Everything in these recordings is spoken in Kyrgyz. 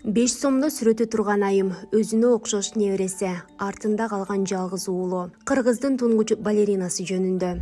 5 сомдо сүрөтү турган айым, өзүнө окшош небереси, артында калган жалгыз уулу. Кыргыздын тунгуч балеринасы жөнүндө.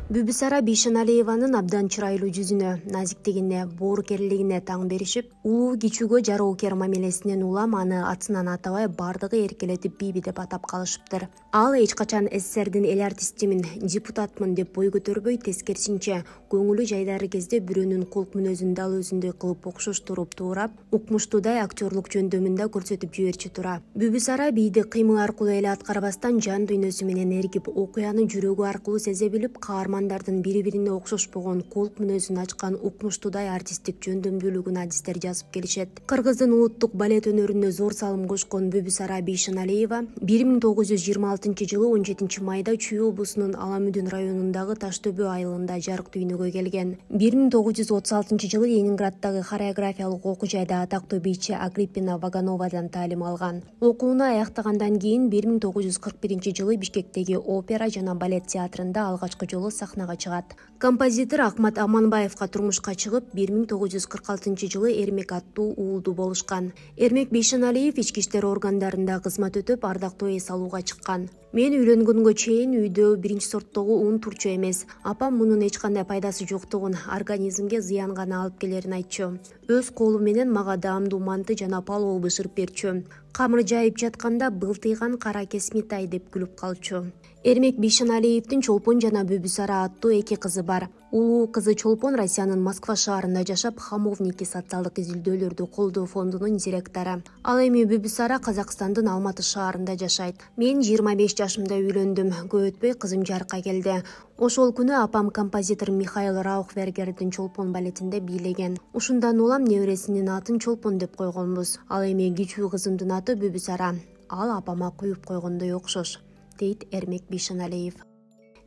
Бүбүсара Бейшеналиеванын абдан чырайлуу жүзүнө, назиктигине, боорукерлигине таң беришип, улуу кичүүгө жароокер мамилесинен улам аны атынан атабай бардыгы эркелетип Биби деп атап калышыптыр. Ал эч качан СССРдин эл артистимин, депутатмын деп бой көтөрбөй, тескерисинче, көңүлү жайдары кезде бирөөнүн кулк мүнөзүн дал өзүндөй кылып окшоштуруп туурап, укмуштуудай актерлук жөндөмүндө көрсөтүп жиберчү тура. Бүбүсара бийди кыймыл аркылуу эле аткарбастан жан дүйнөсү менен эргип, окуяны жүрөгү аркылуу сезе билип, каармандардын бири-бирине окшошпогон кулк мүнөзүн ачкан укмуштуудай артисттик жөндөмдүүлүгүн адистер жазып келишет. Кыргыздын улуттук балет өнөрүнө зор салым кошкон Бүбүсара Бейшеналиева 1926 жылы 17 майда Чүй облусунун Аламүдүн районундагы Таштөбө айылында жарык дүйнөгө келген. 1936 жылы Ленинграддагы хореографиялык окуу жайда атактуу бийчи Агриппина Вагановадан таалим алган. Окууну аяктагандан кийин 1941 жылы Бишкектеги опера жана балет театрында алгачкы жолу сахнага чыгат. Композитор Акмат Аманбаевга турмушка чыгып, 1946 жылы Эрмек аттуу уулду болушкан. Эрмек Бейшеналиев ички иштер органдарында кызмат өтөп, ардактуу эс алууга чыккан. Мен үйлөнгөнгө чейин үйдө биринчи сорттогу ун турчу эмес. Апам мунун эч кандай пайдасы жоктугун, организмге зыян гана алып келерин айтчу. Өз колу менен мага даамдуу манты жана палоо бышырып берчү. Камыр жайып жатканда былтыйган кара кесмитай деп күлүп калчу. Эрмек Бейшеналиевдин Чолпон жана Бүбүсара аттуу эки кызы бар. Улуу кызы Чолпон Россиянын Москва шаарында жашап, Хамовники социалдык изилдөөлөрдү колдоо фондунун директору. Ал эми Бүбүсара Казакстандын Алматы шаарында жашайт. Мен 25 жашымда үйлөндүм. Көп өтпөй кызым жарыкка келди. Ошол күнү апам композитор Михаил Раухвергердин Чолпон балетинде бийлеген. Ушундан улам небересинин атын Чолпон деп койгонбуз. Ал эми кичүү кызымдын аты Бүбүсара. Ал апама куюп койгондой окшош, дейт Эрмек Бейшеналиев.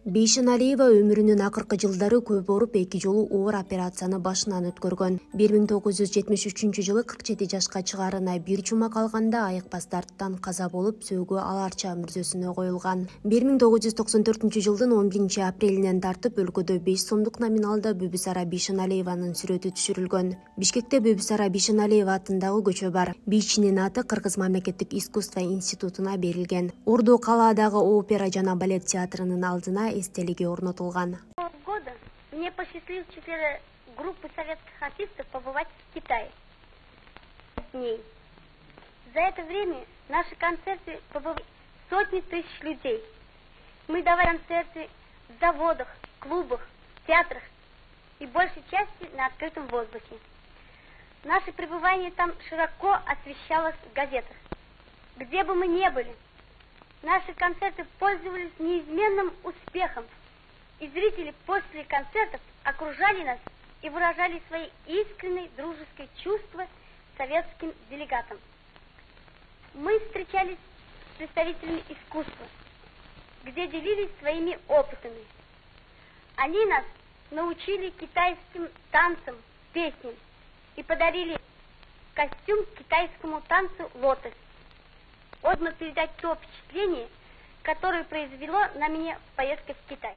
Бейшеналиева өмүрүнүн акыркы жылдары көп ооруп, 2 жолу оор операцияны башынан өткөргөн. 1973 жылы 47 жашка чыгарына 1 жума калганда айыкпас дарттан каза болуп, сөөгү аларча мүрзөсүнө коюлган. 1994 жылдын 11 апрелинен тартып өлкөдө 5 сомдук номиналда Бүбүсара Бейшеналиеванын сүрөтү түшүрүлгөн. Бишкекте Бүбүсара Бейшеналиева атындагы көчө бар. Бийчинин аты Кыргыз мамлекеттик искусство институтуна берилген. Ордо калаадагы опера жана балет театрынын алдына эстелиги орнотулган. Года мне посчастливилось группы советских артистов побывать в Китае. За это время наши концерты побывали сотни тысяч людей. Мы давали концерты в заводах, клубах, театрах и большей части на открытом воздухе. Наше пребывание там широко освещалось в газетах. Где бы мы ни были, наши концерты пользовались неизменным успехом, и зрители после концертов окружали нас и выражали свои искренние дружеские чувства советским делегатам. Мы встречались с представителями искусства, где делились своими опытами. Они нас научили китайским танцам, песням и подарили костюм к китайскому танцу «Лотос». Можно передать то впечатление, которое произвело на меня поездка в Китай.